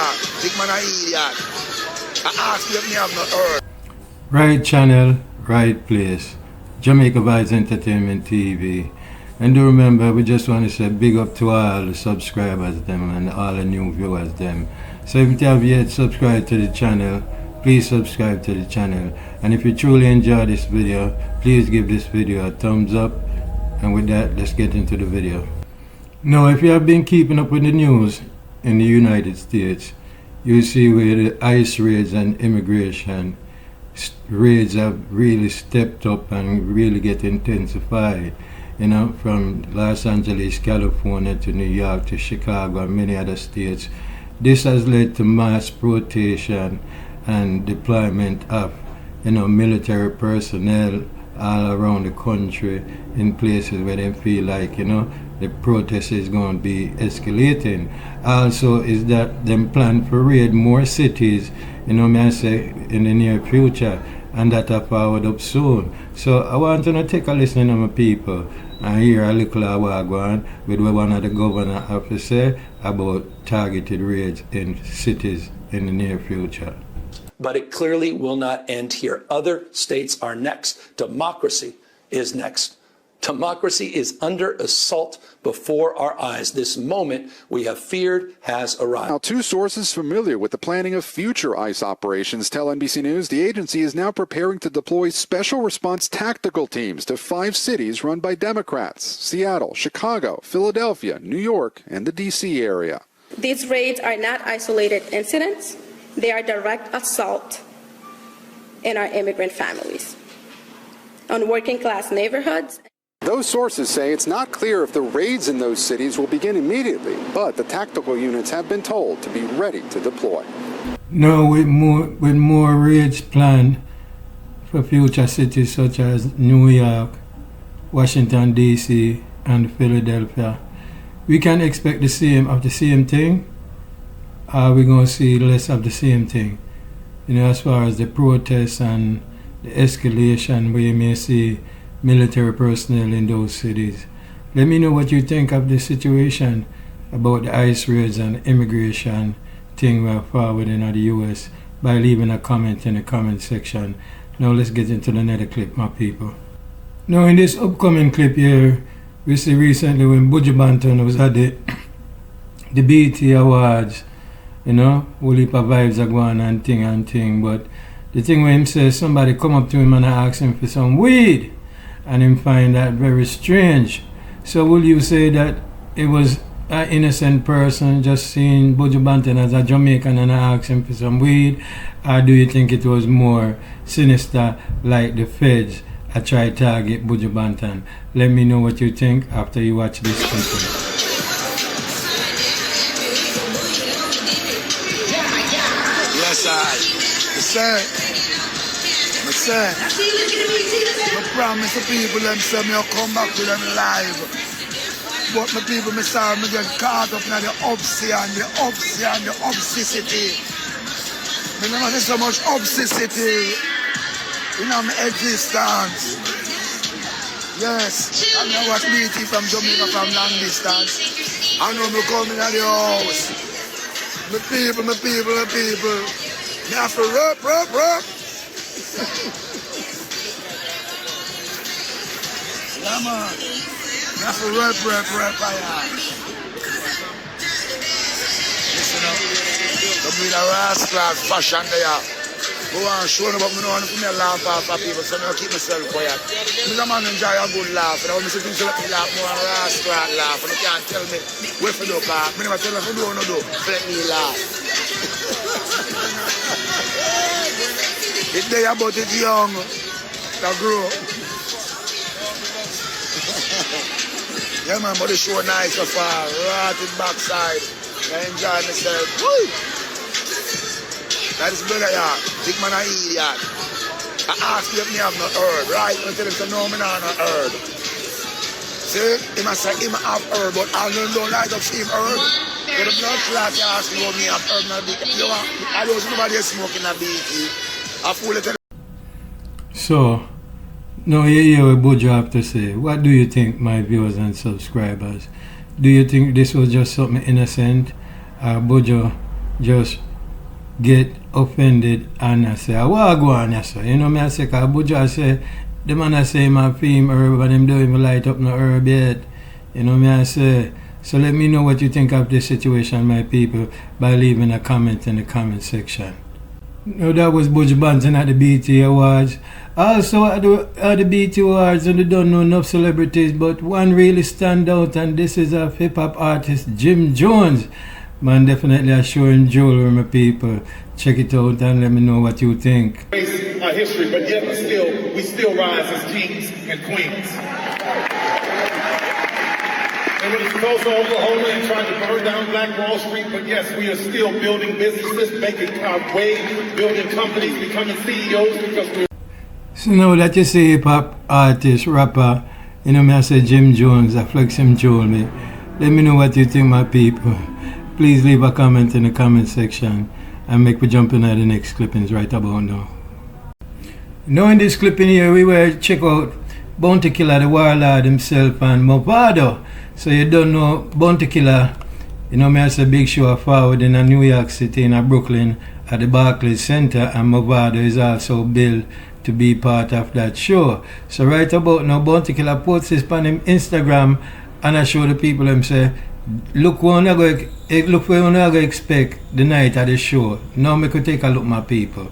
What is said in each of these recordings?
yard. Big man a idiot. I ask you if me have no herb. Right channel, right place. Jamaica Vybz Entertainment TV. And do remember, we just want to say big up to all the subscribers them and all the new viewers them. So if you have yet subscribed to the channel, please subscribe to the channel. And if you truly enjoy this video, please give this video a thumbs up. And with that, let's get into the video. Now, if you have been keeping up with the news in the United States, you see where the ICE raids and immigration raids have really stepped up and really get intensified. You know, from Los Angeles, California to New York to Chicago and many other states. This has led to mass rotation and deployment of, you know, military personnel all around the country in places where they feel like, you know, the protest is going to be escalating. Also is that them plan to raid more cities, you know, may I say, in the near future, and that are forward up soon. So I want to take a listen to my people and hear a little of what going on with what one of the governor have to say about targeted raids in cities in the near future. But it clearly will not end here. Other states are next. Democracy is next. Democracy is under assault before our eyes. This moment we have feared has arrived. Now, two sources familiar with the planning of future ICE operations tell NBC News the agency is now preparing to deploy special response tactical teams to 5 cities run by Democrats: Seattle, Chicago, Philadelphia, New York, and the D.C. area. These raids are not isolated incidents. They are direct assault in our immigrant families, on working class neighborhoods. Those sources say it's not clear if the raids in those cities will begin immediately, but the tactical units have been told to be ready to deploy. No, with more raids planned for future cities such as New York, Washington D.C. and Philadelphia, we can expect the same thing. Are we going to see less of the same thing? You know, as far as the protests and the escalation, we may see military personnel in those cities. Let me know what you think of the situation about the ICE raids and immigration thing we're forward in the US by leaving a comment in the comment section. Now let's get into another clip, my people. Now in this upcoming clip here, we see recently when Buju Banton was at the BET Awards, you know, whole heap of vibes are going and thing, but the thing where him says somebody come up to him and ask him for some weed, and him find that very strange. So will you say that it was an innocent person just seeing Buju Banton as a Jamaican and ask him for some weed, or do you think it was more sinister, like the feds I try to target Buju Banton? Let me know what you think after you watch this clip. I promise the people them say me I'll come back to them live. But my people, me sorry, me get caught up in the obscicity. Me never see so much obscicity in my existence. Yes, I know what BT from Jamaica from long distance. I know me coming at the house. My people. Me have to rub. Yeah, man. Me have to rub, Listen up. The breed of rascal fashion there. Go on, show them, but I don't want to laugh off of people, so I keep myself quiet. I'm a man enjoy a good laugh, and I want to see things let me laugh more and rascal laugh, and you can't tell me where to do, because I never tell them to do or not do, let me laugh. It's there about it young, to grow. Yeah man, but the show nice so far, rotted backside. I enjoy myself. Woo! That is brother, yeah. Big man a idiot. I ask you if me have no herb, right? I tell him to no, me not no herb. See? He must say he have herb, but I don't like to see him herb. But the blood clot, you ask me what me have herb, not big. You want, I don't see nobody smoking a BT. I fool it. So, now you hear what Buju have to say. What do you think, my viewers and subscribers? Do you think this was just something innocent? Buju just get offended and I say, what go on, yes, sir? You know me, I say, because Buja say, the man I say my theme herb and him don't even light up no herb yet. You know me, I say. So let me know what you think of this situation, my people, by leaving a comment in the comment section. You know, that was Buju Banton at the BT Awards. Also at the BT Awards, and they don't know enough celebrities, but one really stand out, and this is a hip-hop artist, Jim Jones. Man, definitely I show him jewelry, my people. Check it out and let me know what you think. Our history, but yet we still rise as kings and queens. And when it's close to Oklahoma and trying to burn down Black Wall Street, but yes, we are still building businesses, making our way, building companies, becoming CEOs because we're... So now that you say hip-hop artist, rapper, you know me, I say Jim Jones, I flex him jewelry. Let me know what you think, my people. Please leave a comment in the comment section and make me jump into the next clippings right about now. Now in this clipping here, we will check out Bounty Killer, the warlord himself, and Mavado. So you don't know Bounty Killer, you know me, I say big show forward in New York City, in Brooklyn, at the Barclays Center, and Mavado is also billed to be part of that show. So right about now, Bounty Killer posts this on him Instagram, and I show the people them say, look where you go expect the night of the show. Now me could take a look, my people.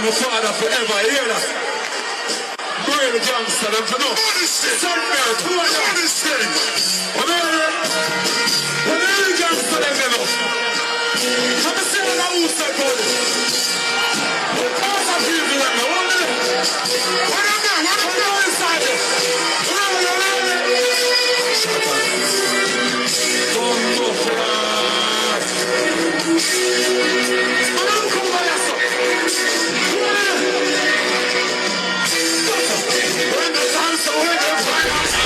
Father forever, hear that? Bring the gangster, them to know. Send me out, who are you? When the gangster, them to know. I'm a saying that who's that body? Because of people like me, what are they? What are they? What are they inside there? What are they? Shut up. Don't go for that. I don't come by yourself.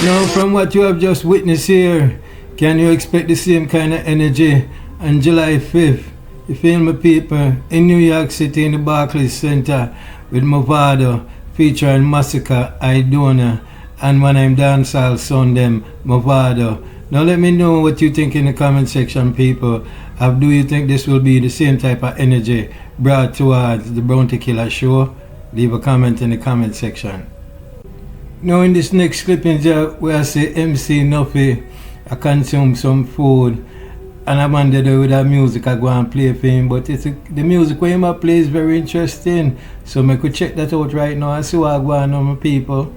Now, from what you have just witnessed here, can you expect the same kind of energy on July 5th? You feel me, people? In New York City, in the Barclays Center, with Mavado, featuring Massacre, Idona, and when I'm dancehall son them, Mavado. Now let me know what you think in the comment section, people. Do you think this will be the same type of energy brought towards the Bounty Killer show? Leave a comment in the comment section. Now in this next clipping where I say MC Nuffy, I consume some food and I'm under there with that music I go and play for him, but the music where him play is very interesting, so I could check that out right now and see what I go on my people.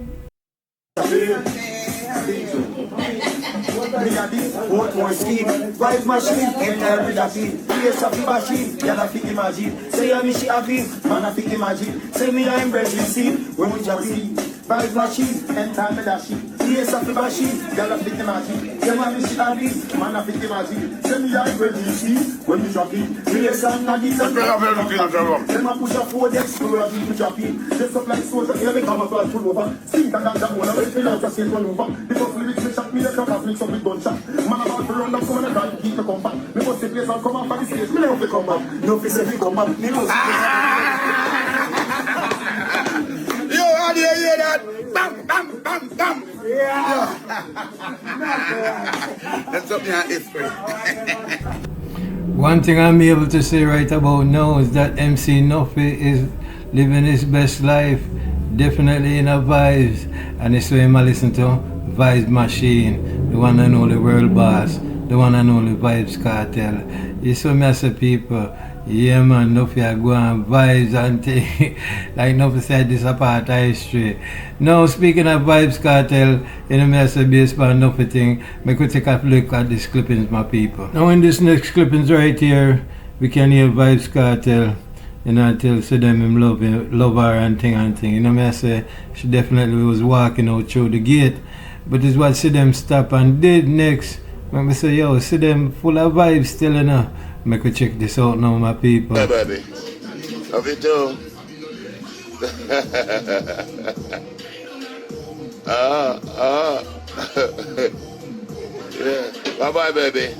What more speed? Vybz machine, enter with a beat. Place of the machine, y'all have to imagine. Say I'm she happy, man have to imagine. Say me I'm breast receive, when we just see. Vybz machine, enter with a sheet. Place of the machine, y'all have to imagine. Say me she happy, man have to imagine. Say me I'm breast receive, when we drop it. Place of the machine, them a push a forward, explore a beat, we drop it. Just up like soldier, here we come up and pull over. Sing and that one, I wait till I just get one over. Because lyrics we shot, me let up mix up with gunshot. Man about to run down, come and try to keep me come back. Me must say place and come up for the stage, me never fi come back. No fi say fi come back, me must Yo, how do you hear that? Bam, bam, bam, bam. Yeah. That's up your history. One thing I'm able to say right about now is that MC Nuffy is living his best life, definitely in a vibes, and it's why I listen to Vybz Machine, the one and only world boss, the one and only Vybz Kartel. You saw me as a people, Yeah man, no fear go on vibes and thing. Like no said this a part of history. Now speaking of Vybz Kartel, you know me I say based on nothing thing, we could take a look at these clippings, my people. Now in this next clippings right here, we can hear Vybz Kartel, you know, tell Sidem him love her and thing. You know me I say she definitely was walking out through the gate. But this is what Sidem stop and did next. When we say yo, Sidem full of vibes still, you know. Make we check this out now, my people. Hey, baby. How you do? Yeah. Bye-bye, baby.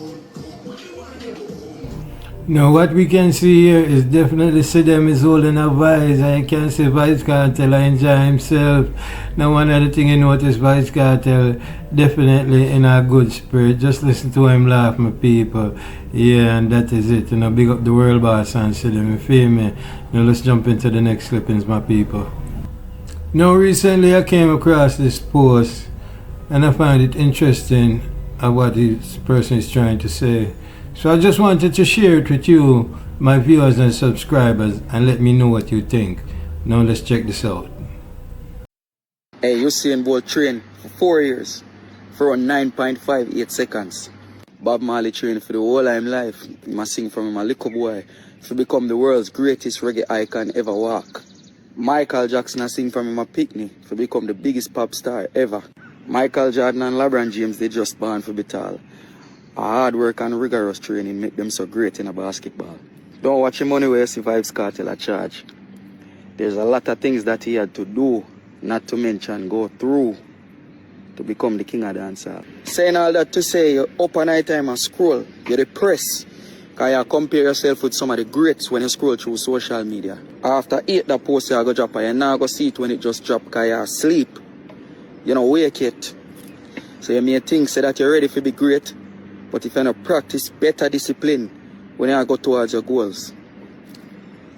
Now what we can see here is definitely Sidem is holding a Vybz. I can see Vybz Kartel enjoy himself. Now one other thing you notice, Vybz Kartel definitely in a good spirit. Just listen to him laugh, my people. Yeah, and that is it. You know, big up the world boss and Sidem, you feel me? Now let's jump into the next clippings, my people. Now recently I came across this post and I find it interesting of what this person is trying to say. So I just wanted to share it with you, my viewers and subscribers, and let me know what you think. Now let's check this out. Hey, Usain Bolt trained for 4 years for around 9.58 seconds. Bob Marley trained for the whole of his life. He must sing from him a little boy to become the world's greatest reggae icon ever walk. Michael Jackson has sing from him a picnic to become the biggest pop star ever. Michael Jordan and LeBron James, they just born for be tall. Hard work and rigorous training make them so great in a basketball. Don't watch him money where you see Vybz Kartel at charge. There's a lot of things that he had to do, not to mention go through, to become the king of dancehall. Saying all that to say, you're up at night time and scroll, you're depressed, because you compare yourself with some of the greats when you scroll through social media. After 8 that post you go drop, and you now go see it when it just drop because you're asleep. You know, wake it. So you may think say that you're ready to be great, but if you don't practice better discipline when you go towards your goals,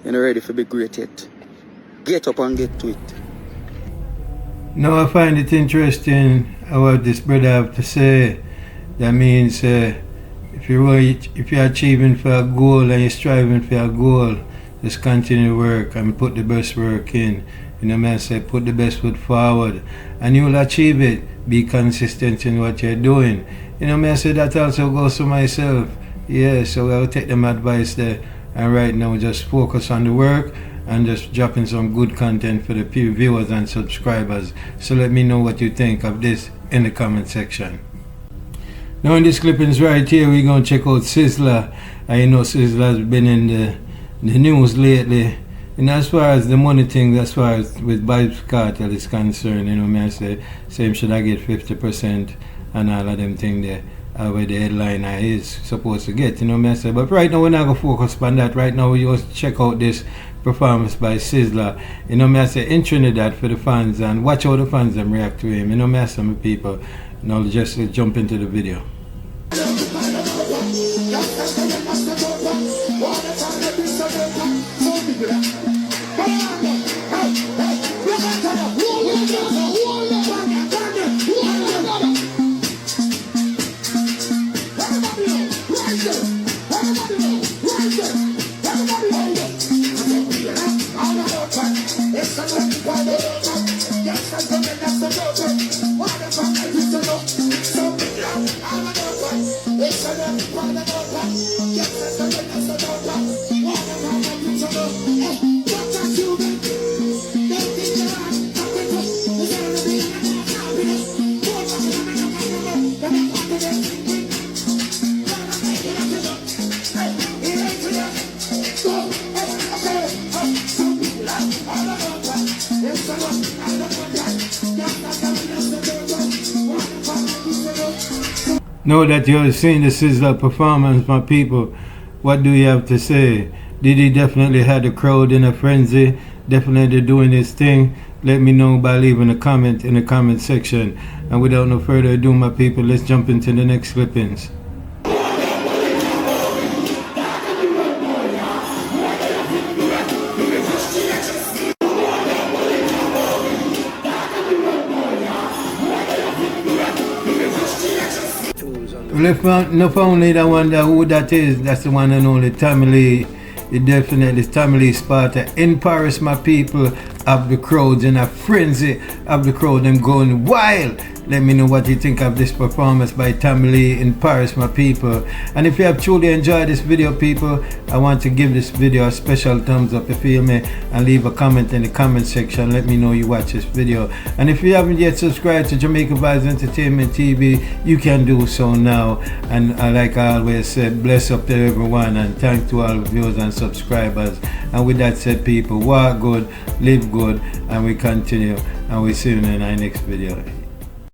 you're not ready to be great yet. Get up and get to it. Now I find it interesting what this brother have to say. That means if you're achieving for a goal and you're striving for a goal, just continue to work and put the best work in. You know what I say? Put the best foot forward and you'll achieve it. Be consistent in what you're doing. You know, I say that also goes to myself. Yeah, so I'll take them advice there. And right now, just focus on the work and just dropping some good content for the viewers and subscribers. So let me know what you think of this in the comment section. Now in this clippings right here, we're going to check out Sizzla. I know Sizzla has been in the news lately. And as far as the money thing, as far as with Vybz Kartel is concerned, you know, I say, same should I get 50%. And all of them things there where the headliner is supposed to get, you know what I say. But right now we're not going to focus on that. Right now we just check out this performance by Sizzla, you know what I say, in Trinidad for the fans, and watch how the fans them react to him, you know what I say, my people. Now just jump into the video. Now that you have seen the Sizzla performance, my people, what do you have to say? Did he definitely have the crowd in a frenzy? Definitely doing his thing? Let me know by leaving a comment in the comment section. And without no further ado, my people, let's jump into the next clippings. Well, if not only I wonder who that is, that's the one and only Tamale You definitely Tamale Sparta. In Paris, my people, have the crowds in a frenzy, have the crowd them going wild. Let me know what you think of this performance by Tamale in Paris, my people. And if you have truly enjoyed this video, people, I want to give this video a special thumbs up, you feel me, and leave a comment in the comment section. Let me know you watch this video. And if you haven't yet subscribed to Jamaica Vybz Entertainment TV, you can do so now. And like I always said, bless up to everyone, and thanks to all the viewers and subscribers. And with that said, people, walk good, live good, and we continue, and we see you in our next video.